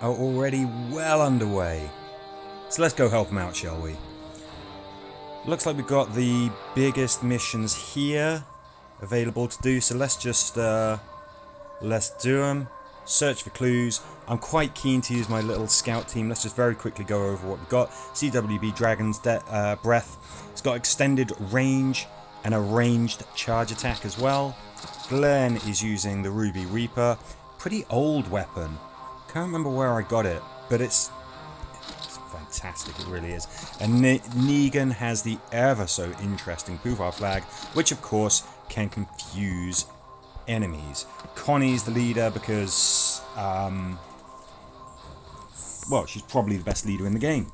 are already well underway. So let's go help them out, shall we? Looks like we've got the biggest missions here available to do, so let's just let's do them. Search for clues. I'm quite keen to use my little scout team. Let's just very quickly go over what we've got. CWB Dragon's Breath. It's got extended range and a ranged charge attack as well. Glenn is using the Ruby Reaper. Pretty old weapon. Can't remember where I got it, but it's fantastic, it really is. And Negan has the ever so interesting Pufar flag, which of course can confuse enemies. Connie's the leader because, well, she's probably the best leader in the game.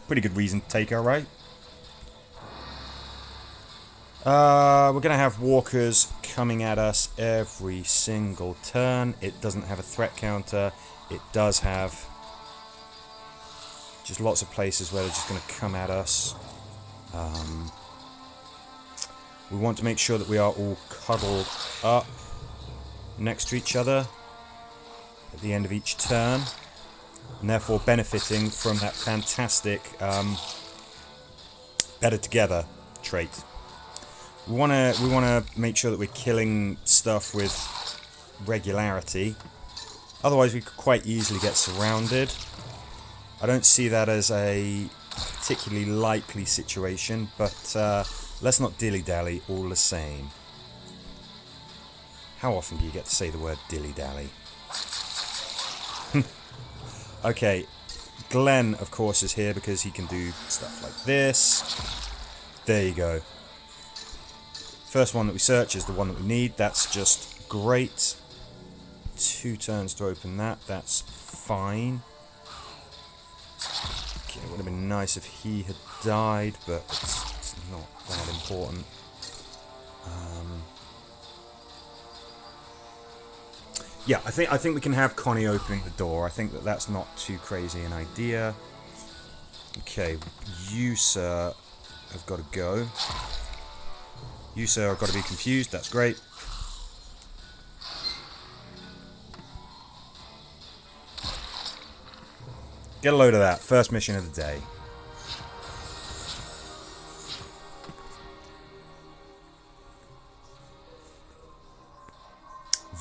Pretty good reason to take her, right? We're going to have walkers coming at us every single turn. It doesn't have a threat counter. It does have just lots of places where they're just going to come at us. We want to make sure that we are all cuddled up next to each other at the end of each turn, and therefore benefiting from that fantastic better together trait. We want to make sure that we're killing stuff with regularity. Otherwise, we could quite easily get surrounded. I don't see that as a particularly likely situation, but let's not dilly-dally all the same. How often do you get to say the word dilly-dally? Okay, Glenn, of course, is here because he can do stuff like this. There you go. First one that we search is the one that we need. That's just great. 2 turns to open that. That's fine. Okay, it would have been nice if he had died, but it's not that important. Yeah, I think we can have Connie opening the door. I think that's not too crazy an idea. Okay, you, sir, have got to go. You, sir, have got to be confused. That's great. Get a load of that. First mission of the day.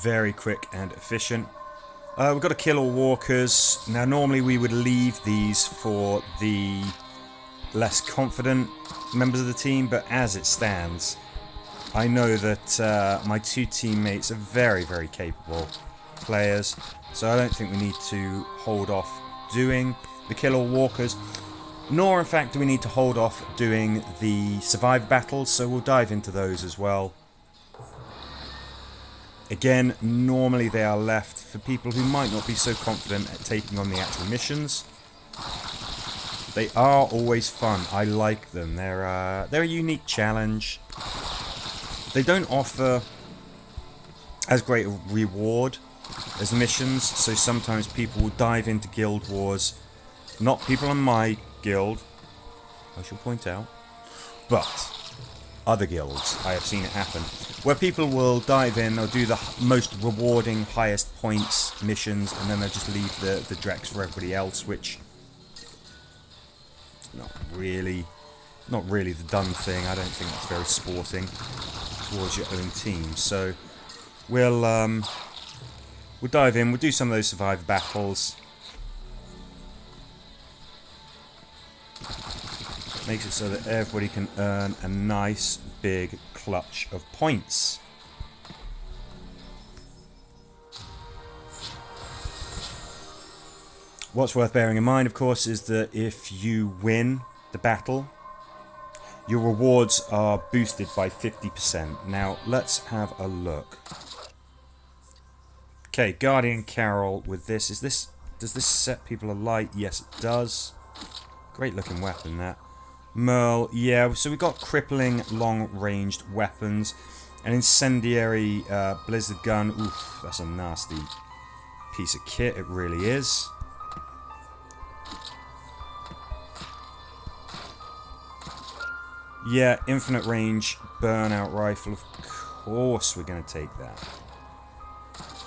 Very quick and efficient. We've got to kill all walkers. Now, normally we would leave these for the less confident members of the team, but as it stands, I know that my 2 teammates are very, very capable players, so I don't think we need to hold off doing the kill all walkers, nor in fact do we need to hold off doing the survive battles, so we'll dive into those as well. Again, normally they are left for people who might not be so confident at taking on the actual missions. They are always fun. I like them. They're a unique challenge. They don't offer as great a reward as the missions, so sometimes people will dive into guild wars. Not people in my guild, I shall point out, but other guilds. I have seen it happen, where people will dive in, they'll do the most rewarding, highest points missions, and then they'll just leave the Drex for everybody else, which not really the done thing. I don't think it's very sporting towards your own team. So we'll dive in, we'll do some of those survivor battles. Makes it so that everybody can earn a nice big clutch of points. What's worth bearing in mind, of course, is that if you win the battle, your rewards are boosted by 50%. Now, let's have a look. Okay, Guardian Carol with this. Does this set people alight? Yes, it does. Great looking weapon, that. Merle, yeah, so we've got crippling long-ranged weapons. An incendiary blizzard gun. Oof, that's a nasty piece of kit, it really is. Yeah, infinite range burnout rifle, of course we're going to take that.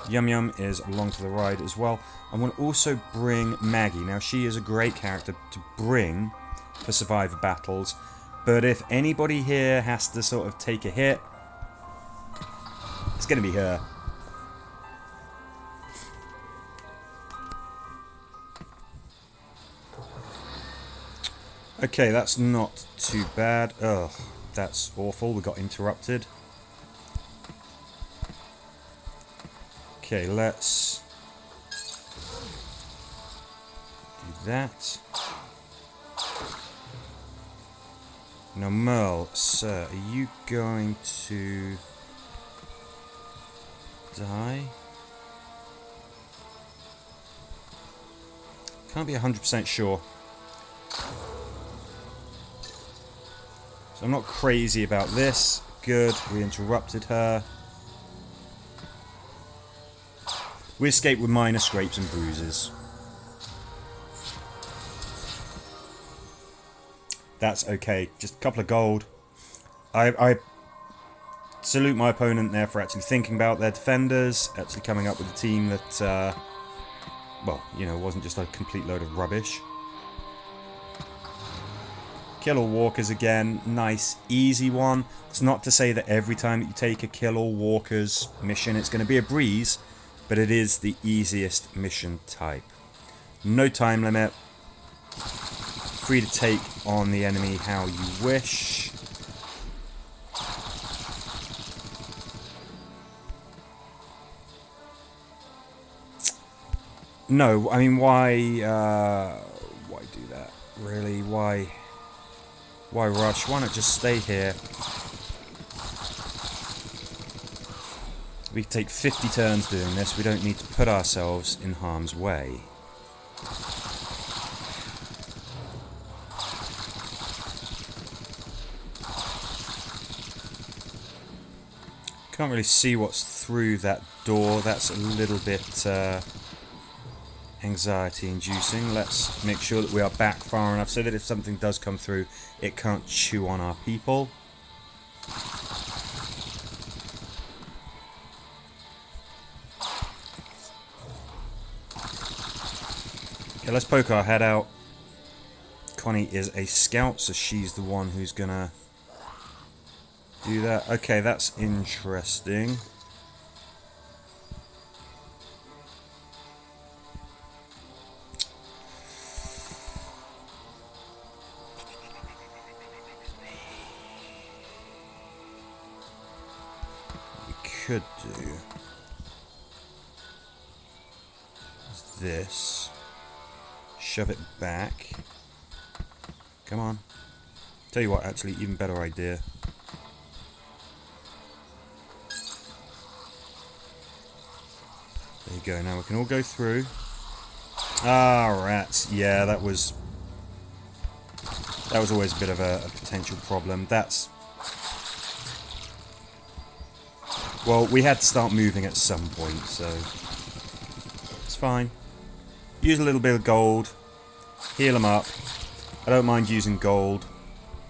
Yum Yum is along for the ride as well. I want to also bring Maggie. Now, she is a great character to bring for Survivor battles, but if anybody here has to sort of take a hit, it's going to be her. Okay, that's not too bad. Ugh, that's awful. We got interrupted. Okay, let's do that. Now, Merle, sir, are you going to die? Can't be 100% sure. So I'm not crazy about this. Good, we interrupted her. We escaped with minor scrapes and bruises. That's okay. Just a couple of gold. I salute my opponent there for actually thinking about their defenders, actually coming up with a team that, well, you know, wasn't just a complete load of rubbish. Kill all walkers again. Nice, easy one. It's not to say that every time that you take a kill all walkers mission it's going to be a breeze, but it is the easiest mission type. No time limit. Free to take on the enemy how you wish. No, I mean, why do that? Really, why rush? Why not just stay here? We take 50 turns doing this. We don't need to put ourselves in harm's way. Can't really see what's through that door. That's a little bit anxiety-inducing. Let's make sure that we are back far enough so that if something does come through, it can't chew on our people. Okay, let's poke our head out. Connie is a scout, so she's the one who's gonna do that. Okay, that's interesting. Could do is this. Shove it back. Come on. Tell you what, actually, even better idea. There you go. Now we can all go through. Ah, rats. Yeah, that was always a bit of a potential problem. That's... Well, we had to start moving at some point, so it's fine. Use a little bit of gold, heal them up. I don't mind using gold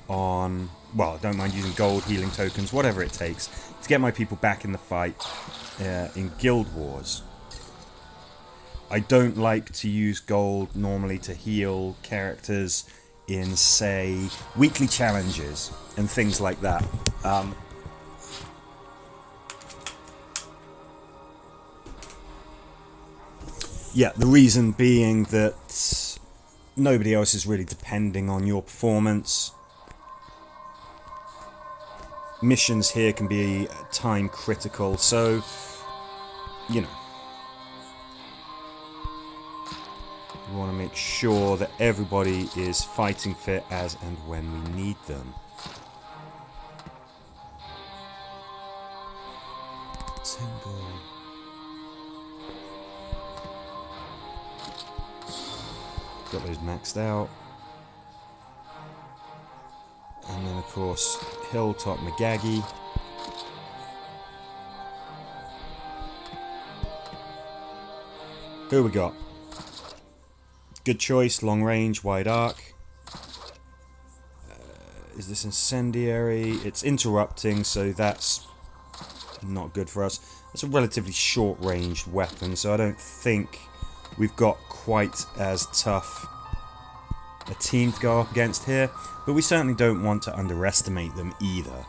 on... Well, I don't mind using gold, healing tokens, whatever it takes, to get my people back in the fight in Guild Wars. I don't like to use gold normally to heal characters in, say, weekly challenges and things like that. Yeah, the reason being that nobody else is really depending on your performance. Missions here can be time critical, so, you know. We want to make sure that everybody is fighting fit as and when we need them. Single. Got those maxed out. And then, of course, Hilltop Magagi. Who we got? Good choice, long range, wide arc. Is this incendiary? It's interrupting, so that's not good for us. It's a relatively short-ranged weapon, so I don't think we've got quite as tough a team to go up against here, but we certainly don't want to underestimate them either.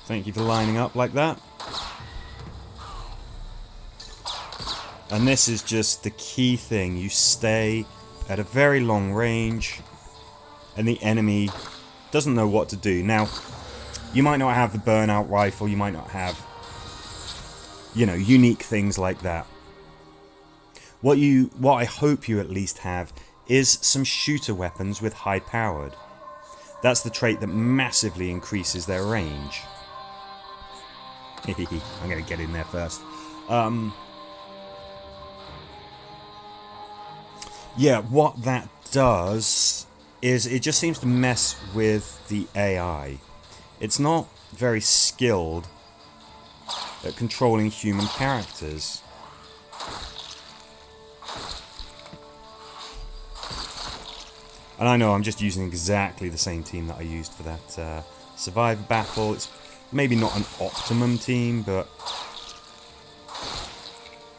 Thank you for lining up like that. And this is just the key thing. You stay at a very long range and the enemy doesn't know what to do. Now, you might not have the burnout rifle, you might not have, you know, unique things like that. What I hope you at least have is some shooter weapons with high powered. That's the trait that massively increases their range. I'm gonna get in there first. Yeah, what that does is it just seems to mess with the AI. It's not very skilled at controlling human characters. And I know I'm just using exactly the same team that I used for that Survivor battle. It's maybe not an optimum team, but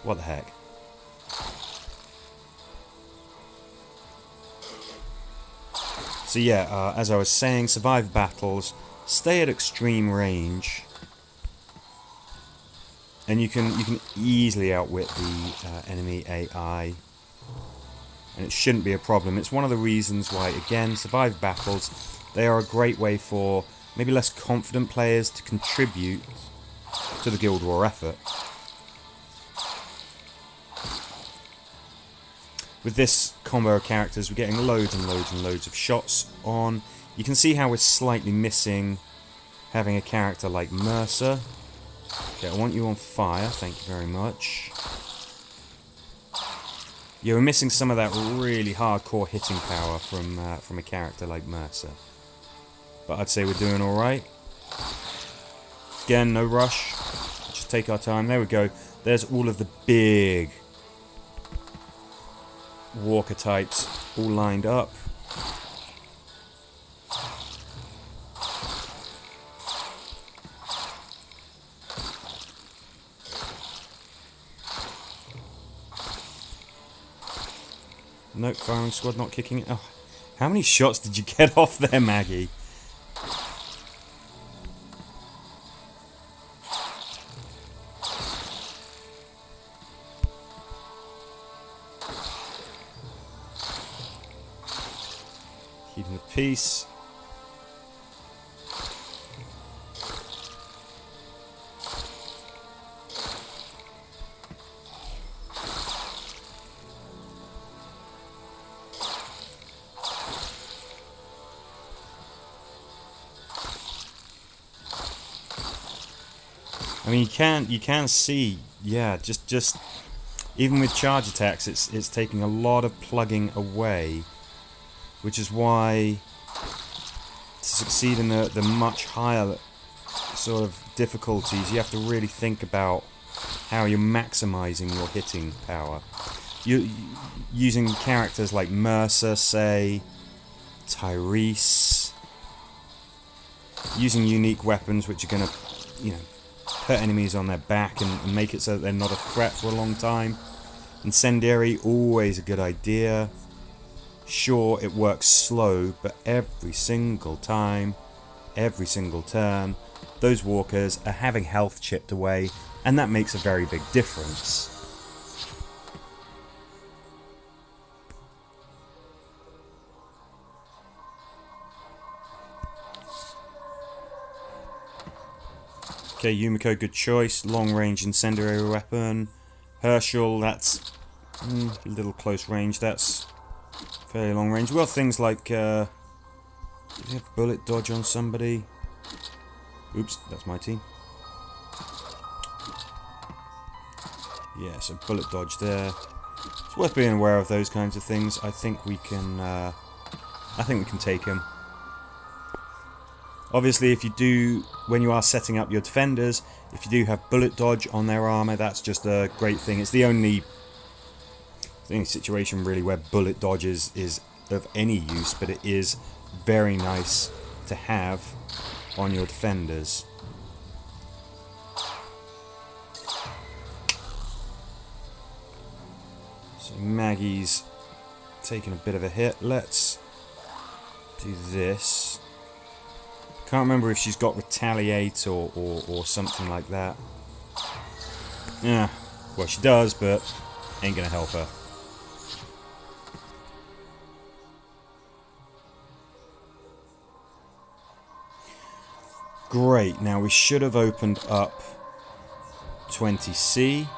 what the heck. So yeah, as I was saying, Survivor battles stay at extreme range, and you can easily outwit the enemy AI, and it shouldn't be a problem. It's one of the reasons why, again, Survivor battles, they are a great way for maybe less confident players to contribute to the Guild War effort. With this combo of characters, we're getting loads and loads and loads of shots on. You can see how we're slightly missing having a character like Mercer. Okay, I want you on fire, thank you very much. Yeah, we're missing some of that really hardcore hitting power from a character like Mercer. But I'd say we're doing alright. Again, no rush. Just take our time. There we go. There's all of the big walker types all lined up. Nope, firing squad not kicking it. Oh, how many shots did you get off there, Maggie? Keeping the peace. I mean, you can see, yeah, just even with charge attacks, it's taking a lot of plugging away, which is why to succeed in the much higher sort of difficulties, you have to really think about how you're maximizing your hitting power. You're using characters like Mercer, say, Tyrese, using unique weapons which are going to, you know, put enemies on their back and make it so that they're not a threat for a long time. Incendiary, always a good idea. Sure, it works slow, but every single time, every single turn, those walkers are having health chipped away, and that makes a very big difference. Okay, Yumiko, good choice. Long range incendiary weapon. Herschel, that's a little close range. That's fairly long range. Well, things like did we have bullet dodge on somebody? Oops, that's my team. Yeah, so bullet dodge there. It's worth being aware of those kinds of things. I think we can take him. Obviously, if you do, when you are setting up your defenders, if you do have bullet dodge on their armor, that's just a great thing. It's the only the only situation really where bullet dodges is of any use, but it is very nice to have on your defenders. So Maggie's taking a bit of a hit. Let's do this. Can't remember if she's got retaliate or something like that. Yeah, well she does, but ain't gonna help her. Great, now we should have opened up 20C.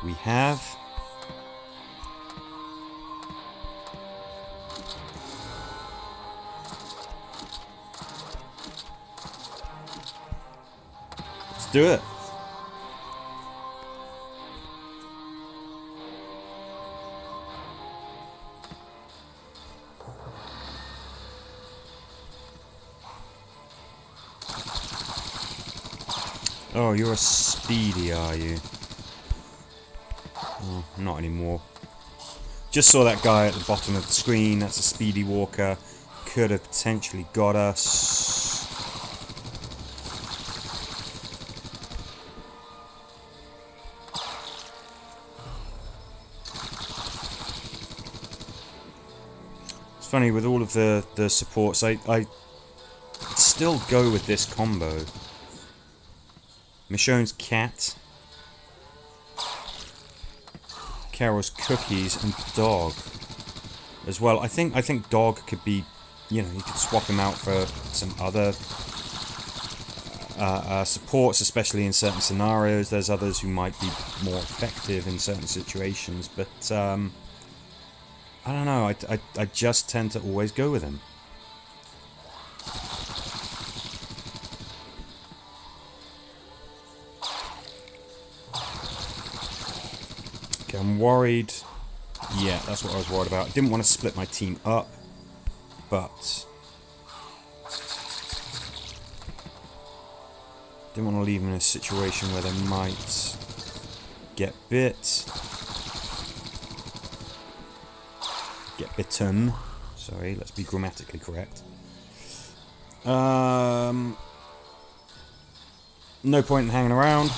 We have. Let's do it. Oh, you're a speedy, are you? Oh, not anymore. Just saw that guy at the bottom of the screen. That's a speedy walker. Could have potentially got us. It's funny, with all of the supports, I still go with this combo. Michonne's cat, Carol's cookies, and dog as well. I think dog could be, you know, you could swap him out for some other supports, especially in certain scenarios. There's others who might be more effective in certain situations, but I don't know. I just tend to always go with him. I'm worried. Yeah, that's what I was worried about. I didn't want to split my team up, but didn't want to leave them in a situation where they might get bit. Get bitten. Sorry, let's be grammatically correct. No point in hanging around.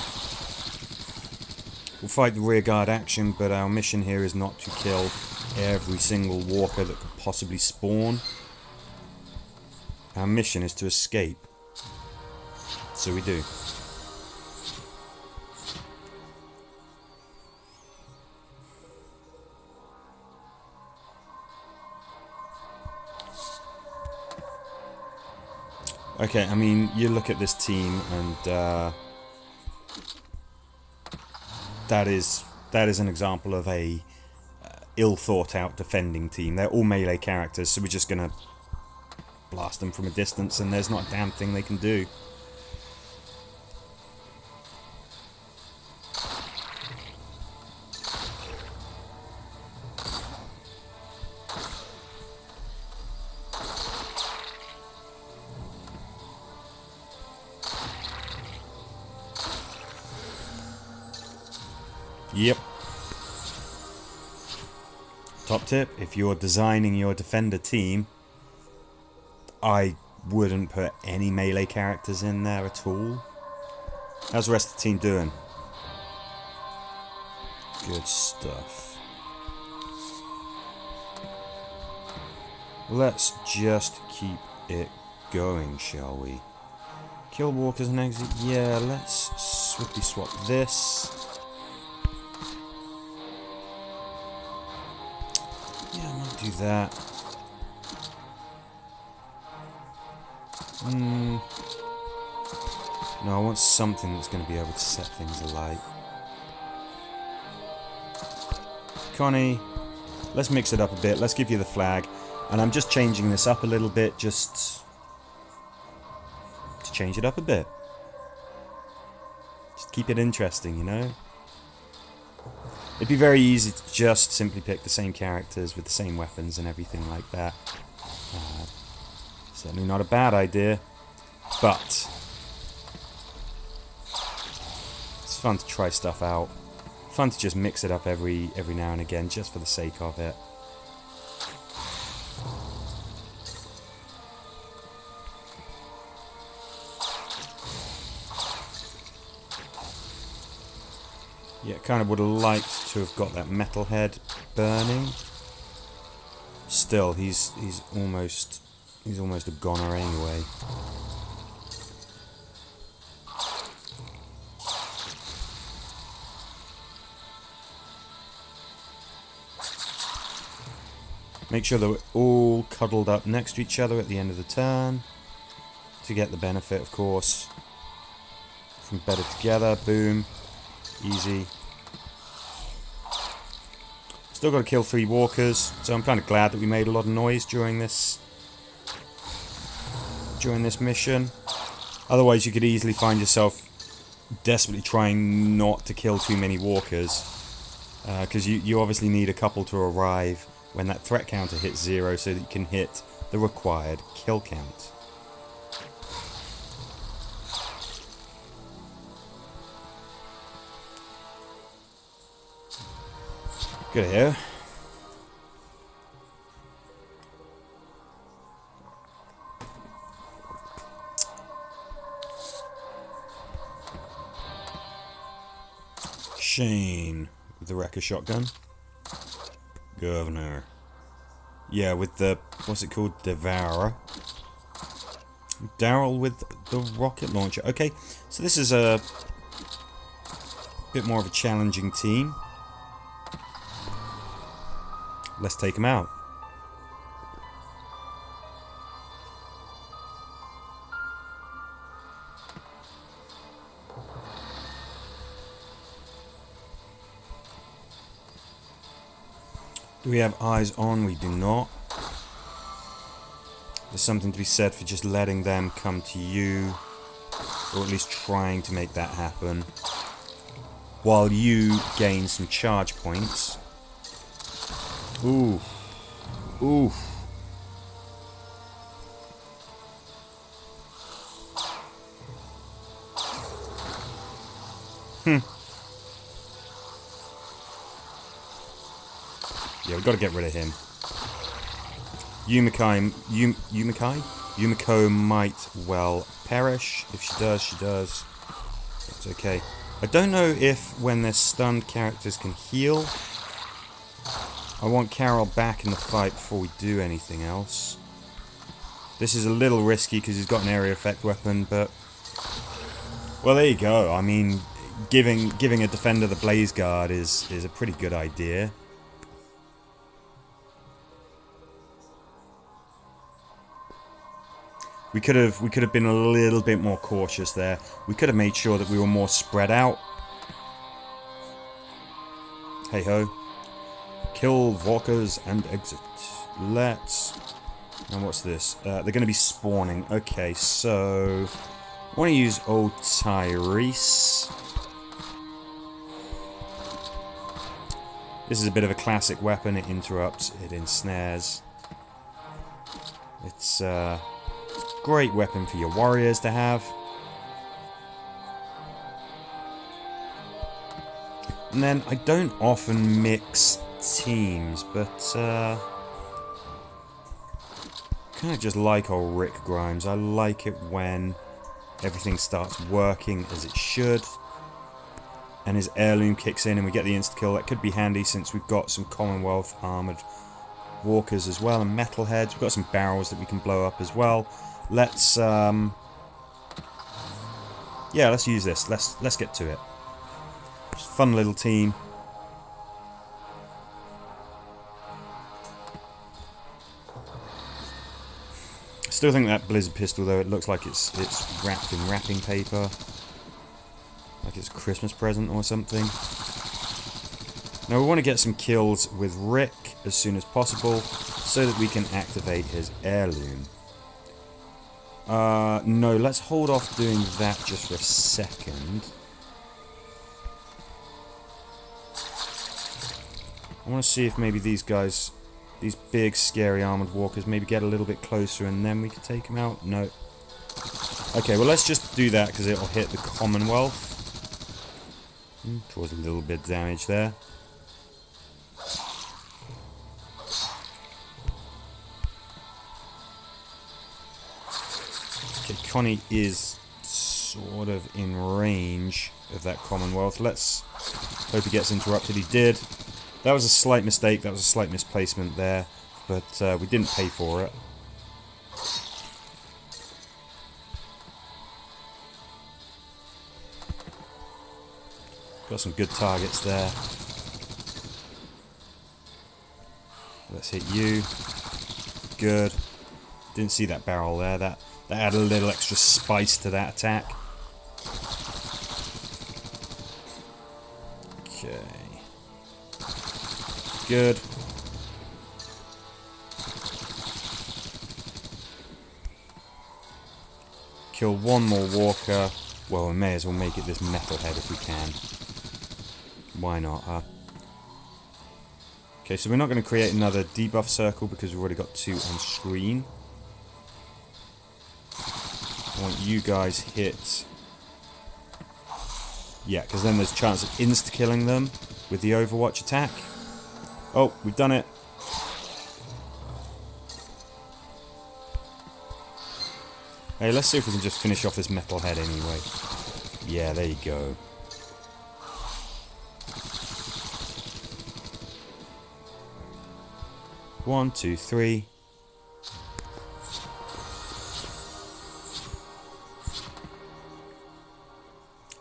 We'll fight the rearguard action, but our mission here is not to kill every single walker that could possibly spawn. Our mission is to escape. So we do. Okay, I mean, you look at this team and that is an example of a ill thought out defending team. They're all melee characters, so we're just gonna blast them from a distance and there's not a damn thing they can do. Yep. Top tip, if you're designing your defender team, I wouldn't put any melee characters in there at all. How's the rest of the team doing? Good stuff. Let's just keep it going, shall we? Kill walkers and exit. Yeah, let's swiftly swap this. Yeah, I might do that. No, I want something that's going to be able to set things alight. Connie, let's mix it up a bit. Let's give you the flag. And I'm just changing this up a little bit just to change it up a bit. Just keep it interesting, you know? It'd be very easy to just simply pick the same characters with the same weapons and everything like that. Certainly not a bad idea, but it's fun to try stuff out. Fun to just mix it up every now and again, just for the sake of it. Yeah, kind of would have liked to have got that metal head burning. Still, he's almost a goner anyway. Make sure that we're all cuddled up next to each other at the end of the turn to get the benefit, of course, from better together. Boom. Easy. Still got to kill 3 walkers, so I'm kind of glad that we made a lot of noise during this mission. Otherwise, you could easily find yourself desperately trying not to kill too many walkers, because you obviously need a couple to arrive when that threat counter hits 0 so that you can hit the required kill count. Good here. Shane with the wrecker shotgun. Governor. Yeah, with the, what's it called? Devourer. Daryl with the rocket launcher. Okay, so this is a bit more of a challenging team. Let's take him out. Do we have eyes on? We do not. There's something to be said for just letting them come to you, or at least trying to make that happen, while you gain some charge points. Ooh. Ooh. Yeah, we've got to get rid of him. Yumiko might well perish. If she does, she does. It's okay. I don't know if when they're stunned characters can heal. I want Carol back in the fight before we do anything else. This is a little risky because he's got an area effect weapon, but... well, there you go. I mean, giving a defender the Blaze Guard is a pretty good idea. We could have been a little bit more cautious there. We could have made sure that we were more spread out. Hey ho. Kill walkers and exit. Let's... and what's this? They're going to be spawning. Okay, so... I want to use old Tyrese. This is a bit of a classic weapon. It interrupts, it ensnares. It's a great weapon for your warriors to have. And then, I don't often mix teams, but kind of just like old Rick Grimes. I like it when everything starts working as it should, and his heirloom kicks in and we get the insta-kill. That could be handy since we've got some Commonwealth armoured walkers as well, and metalheads. We've got some barrels that we can blow up as well. Let's yeah, let's use this. Let's get to it. Just a fun little team. I still think that Blizzard pistol, though, it looks like it's wrapped in wrapping paper, like it's a Christmas present or something. Now we want to get some kills with Rick as soon as possible so that we can activate his heirloom. No, let's hold off doing that just for a second. I want to see if maybe these guys, these big scary armoured walkers, maybe get a little bit closer and then we can take them out. No. Okay, well let's just do that because it'll hit the Commonwealth. Caused a little bit of damage there. Okay, Connie is sort of in range of that Commonwealth. Let's hope he gets interrupted. He did. That was a slight mistake. That was a slight misplacement there. But we didn't pay for it. Got some good targets there. Let's hit you. Good. Didn't see that barrel there. That added a little extra spice to that attack. Okay. Good. Kill one more walker. Well, we may as well make it this metalhead if we can. Why not, huh? Okay, so we're not going to create another debuff circle because we've already got 2 on screen. I want you guys hit... Yeah, because then there's a chance of insta-killing them with the Overwatch attack. Oh, we've done it. Hey, let's see if we can just finish off this metalhead anyway. Yeah, there you go. One, two, three.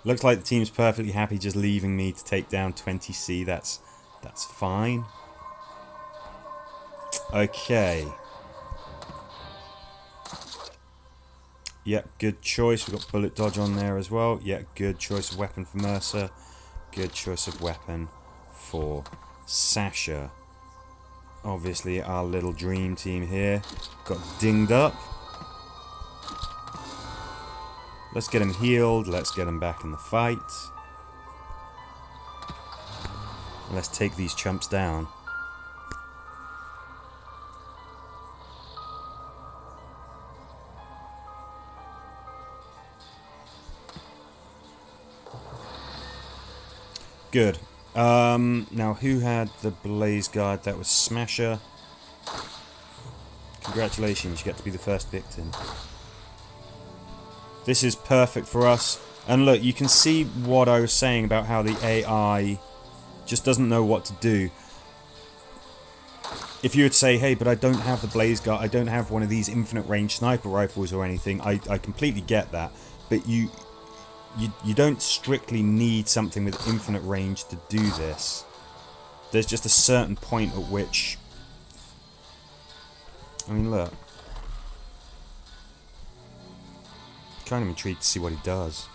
Looks like the team's perfectly happy just leaving me to take down 20C. That's fine. Okay. Yep, good choice. We've got bullet dodge on there as well. Yep, good choice of weapon for Mercer. Good choice of weapon for Sasha. Obviously, our little dream team here got dinged up. Let's get him healed. Let's get him back in the fight. Let's take these chumps down. Good. Now, who had the Blaze Guard? That was Smasher. Congratulations, you get to be the first victim. This is perfect for us. And look, you can see what I was saying about how the AI just doesn't know what to do. If you would say, hey, but I don't have the Blaze Guard, I don't have one of these infinite range sniper rifles or anything, I completely get that. But you don't strictly need something with infinite range to do this. There's just a certain point at which... I mean, look. Kind of intrigued to see what he does.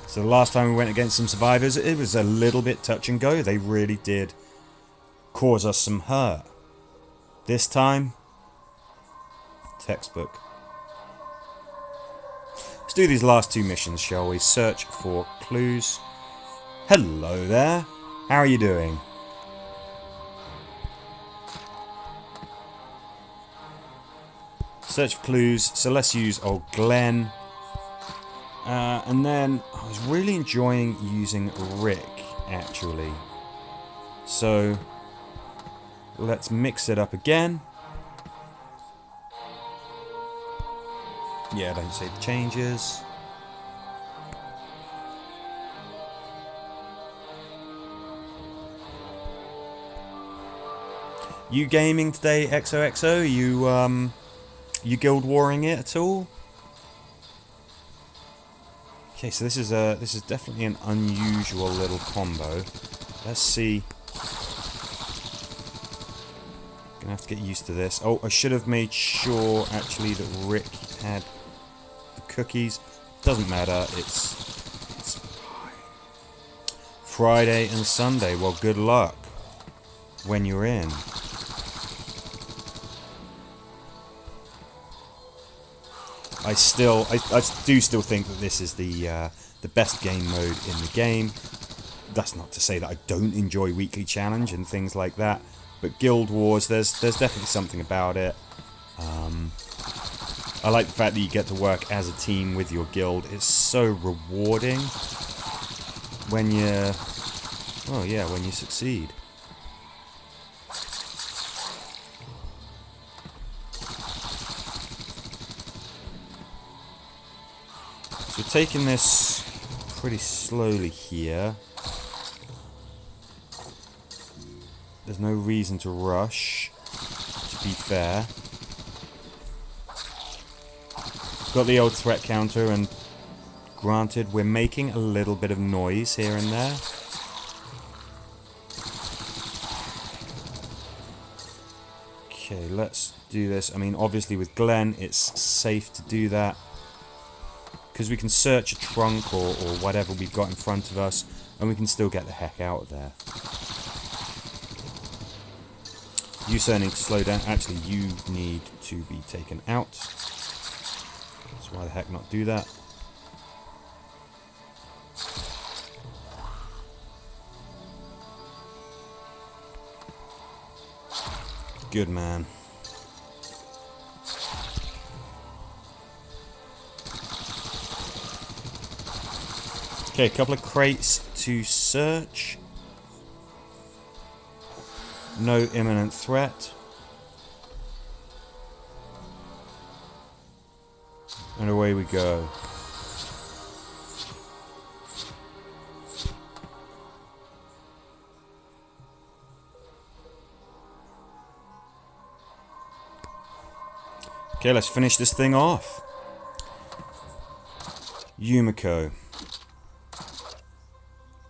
So the last time we went against some survivors, it was a little bit touch and go. They really did cause us some hurt. This time, textbook. Let's do these last 2 missions, shall we? Search for clues. Hello there. How are you doing? Search for clues. So let's use old Glenn. And then I was really enjoying using Rick, actually. So let's mix it up again. Yeah, don't save the changes. You gaming today, XOXO? You guild warring it at all? Okay, so this is definitely an unusual little combo. Let's see. Gonna have to get used to this. Oh, I should have made sure actually that Rick had the cookies. Doesn't matter. It's Friday and Sunday. Well, good luck when you're in. I do still think that this is the best game mode in the game. That's not to say that I don't enjoy weekly challenge and things like that, But Guild Wars, there's definitely something about it. I like the fact that you get to work as a team with your guild. It's so rewarding when you, oh yeah, when you succeed. So we're taking this pretty slowly here. There's no reason to rush, to be fair. Got the old threat counter, and granted, we're making a little bit of noise here and there. Okay, let's do this. I mean, obviously with Glenn, it's safe to do that, because we can search a trunk or whatever we've got in front of us, and we can still get the heck out of there. You sir need to slow down. Actually, you need to be taken out. So why the heck not do that? Good man. Okay, a couple of crates to search. No imminent threat. And away we go. Okay, let's finish this thing off. Yumiko.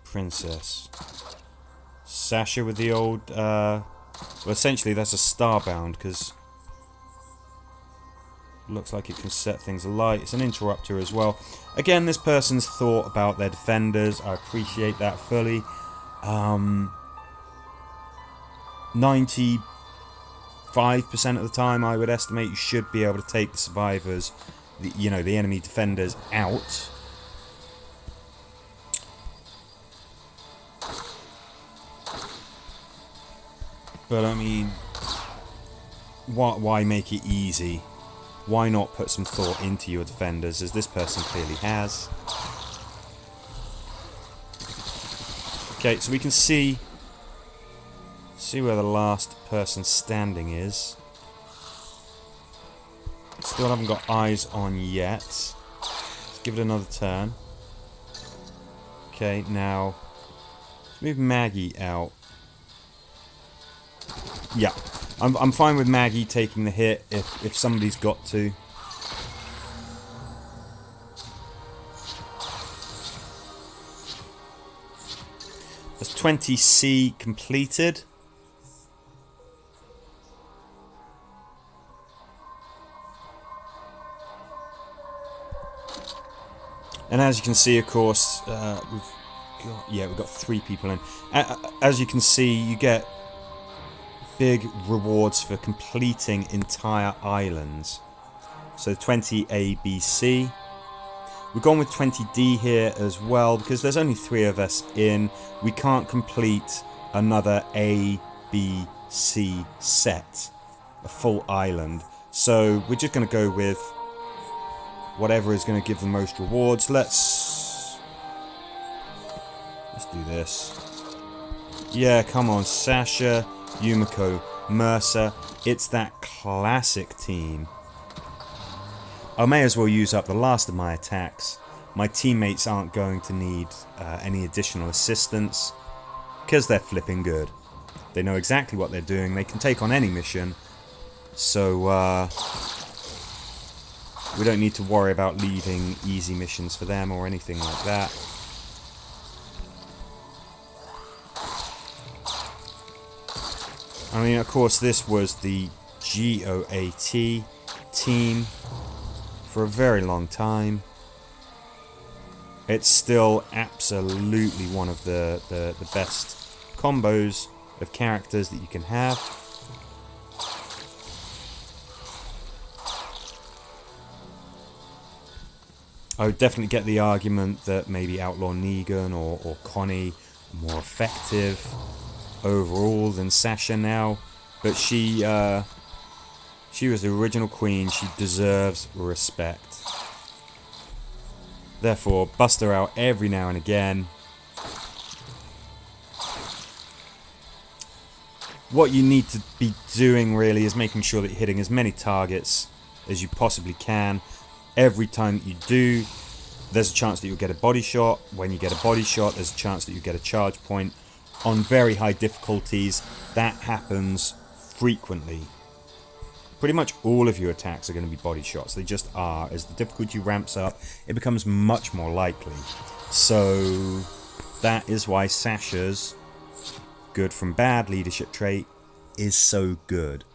Princess. Sasha with the old, well, essentially that's a starbound, because looks like it can set things alight. It's an interrupter as well. Again, this person's thought about their defenders. I appreciate that fully. 95% of the time, I would estimate, you should be able to take the survivors, the enemy defenders out. But I mean, why make it easy? Why not put some thought into your defenders, as this person clearly has? Okay, so we can see where the last person standing is. Still haven't got eyes on yet. Let's give it another turn. Okay, now let's move Maggie out. Yeah, I'm fine with Maggie taking the hit if somebody's got to. That's 20C completed. And as you can see, of course, we've got 3 people in. As you can see, you get big rewards for completing entire islands. So 20 A, B, C. We've gone with 20D here as well, because there's only 3 of us in. We can't complete another A, B, C set, a full island. So we're just going to go with whatever is going to give the most rewards. Let's do this. Yeah, come on, Sasha, Yumiko, Mercer. It's that classic team. I may as well use up the last of my attacks. My teammates aren't going to need any additional assistance, because they're flipping good. They know exactly what they're doing. They can take on any mission. So we don't need to worry about leaving easy missions for them or anything like that. I mean, of course, this was the GOAT team for a very long time. It's still absolutely one of the best combos of characters that you can have. I would definitely get the argument that maybe Outlaw Negan or Connie are more effective. overall than Sasha now, but she was the original queen. She deserves respect. Therefore, bust her out every now and again. What you need to be doing really is making sure that you're hitting as many targets as you possibly can. Every time that you do, there's a chance that you'll get a body shot. When you get a body shot, there's a chance that you get a charge point. On very high difficulties, that happens frequently. Pretty much all of your attacks are going to be body shots. They just are. As the difficulty ramps up, it becomes much more likely. So that is why Sasha's good from bad leadership trait is so good.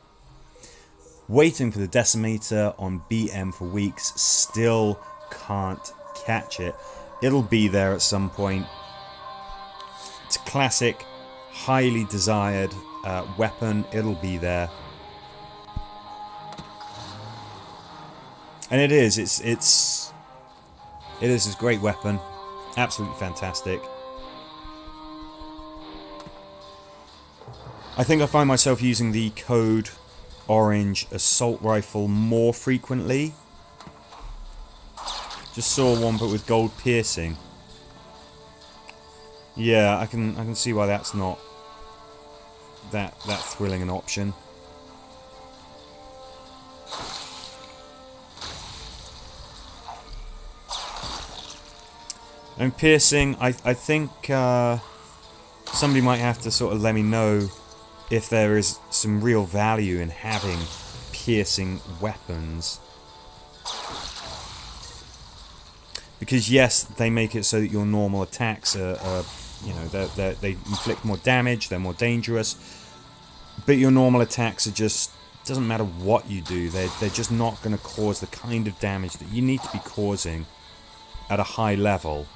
Waiting for the Decimator on BM for weeks, still can't catch it. It'll be there at some point. It's a classic, highly desired weapon. It'll be there. And it is. It is this great weapon. Absolutely fantastic. I think I find myself using the Code Orange assault rifle more frequently. Just saw one, but with gold piercing. Yeah, I can see why that's not that thrilling an option. And piercing, I think somebody might have to sort of let me know if there is some real value in having piercing weapons. Because yes, they make it so that your normal attacks are you know, they inflict more damage, they're more dangerous. But your normal attacks are just, doesn't matter what you do, they're just not going to cause the kind of damage that you need to be causing at a high level.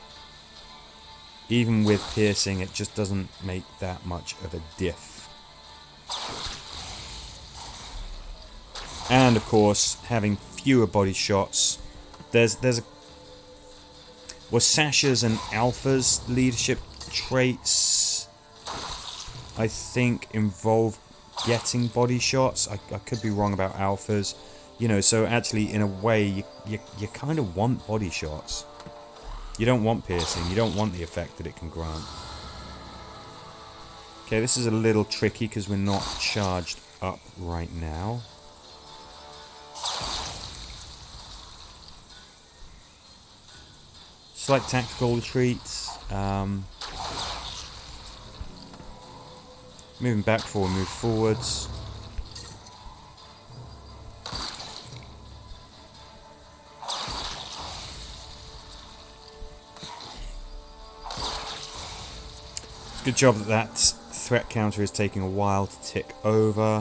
Even with piercing, it just doesn't make that much of a diff. And of course, having fewer body shots, there's a... Well, Sasha's and Alpha's leadership traits, I think, involve getting body shots. I could be wrong about Alpha's. You know, so actually, in a way, you kind of want body shots. You don't want piercing. You don't want the effect that it can grant. Okay, this is a little tricky because we're not charged up right now. Slight tactical retreats. Moving back before we move forwards. Good job that that threat counter is taking a while to tick over.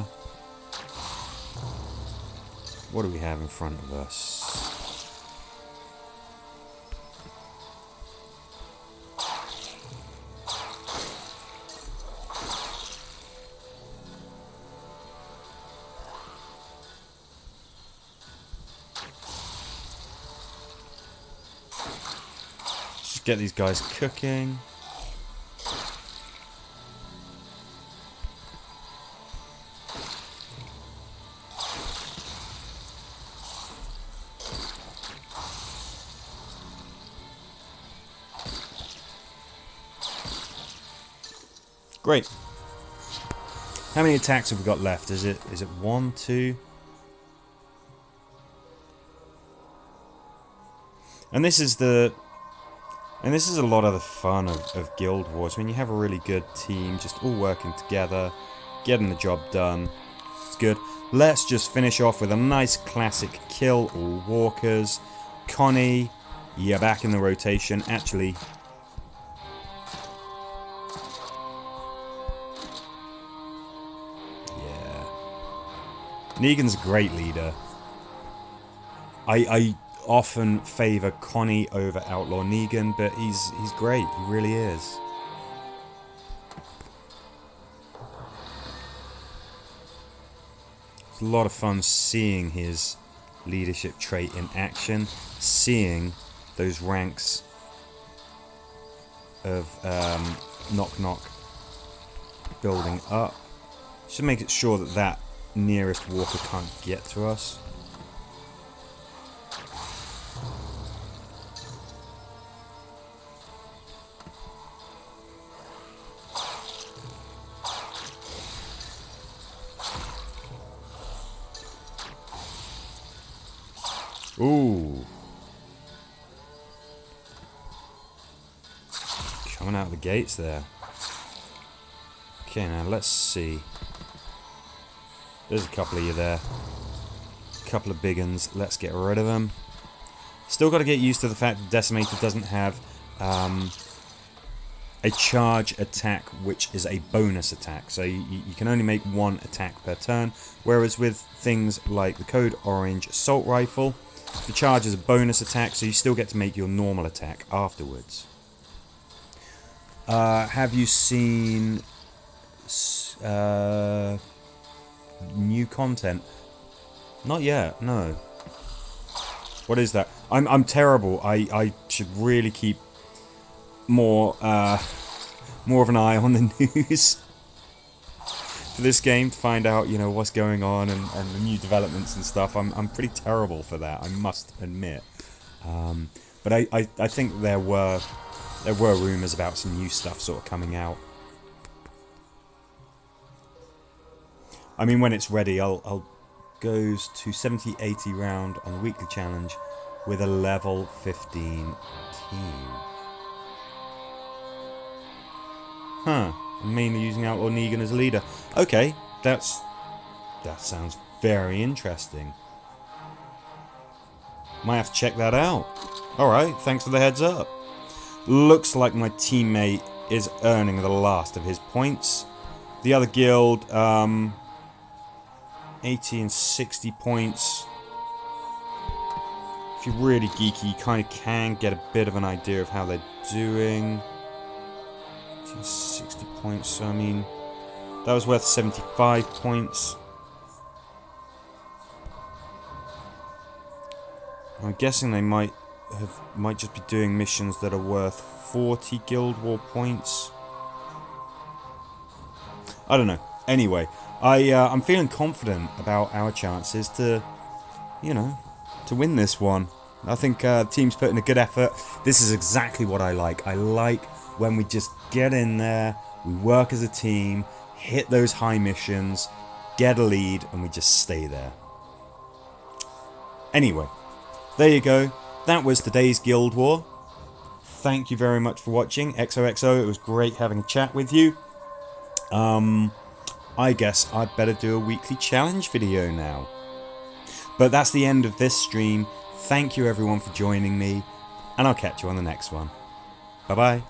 What do we have in front of us? Just get these guys cooking. Great. How many attacks have we got left? Is it 1, 2? And this is a lot of the fun of Guild Wars, when you have a really good team, just all working together, getting the job done. It's good. Let's just finish off with a nice classic kill all walkers. Connie, you're back in the rotation. Actually, Negan's a great leader. I often favour Connie over Outlaw Negan, but he's great. He really is. It's a lot of fun seeing his leadership trait in action, seeing those ranks of Knock Knock building up. Should make it sure that that nearest walker can't get to us. Ooh. Coming out of the gates there. Okay, now let's see. There's a couple of you there. A couple of big uns. Let's get rid of them. Still got to get used to the fact that Decimator doesn't have a charge attack, which is a bonus attack. So you can only make one attack per turn. Whereas with things like the Code Orange Assault Rifle, the charge is a bonus attack, so you still get to make your normal attack afterwards. Have you seen new content? Not yet, no. What is that? I'm terrible. I should really keep more of an eye on the news for this game to find out, you know, what's going on and the new developments and stuff. I'm pretty terrible for that, I must admit. But I think there were rumours about some new stuff sort of coming out. I mean, when it's ready, I'll goes to 70-80 round on the weekly challenge with a level 15 team. Huh. I'm mainly using Outlaw Negan as a leader. Okay, that sounds very interesting. Might have to check that out. Alright, thanks for the heads up. Looks like my teammate is earning the last of his points. The other guild, 80 and 60 points. If you're really geeky, you kind of can get a bit of an idea of how they're doing. 60 points, so I mean, that was worth 75 points. I'm guessing they might just be doing missions that are worth 40 Guild War points. I don't know. Anyway, I'm feeling confident about our chances to, you know, to win this one. I think the team's put in a good effort. This is exactly what I like. I like when we just get in there, we work as a team, hit those high missions, get a lead, and we just stay there. Anyway, there you go. That was today's Guild War. Thank you very much for watching. XOXO, it was great having a chat with you. I guess I'd better do a weekly challenge video now. But that's the end of this stream. Thank you everyone for joining me, and I'll catch you on the next one. Bye bye.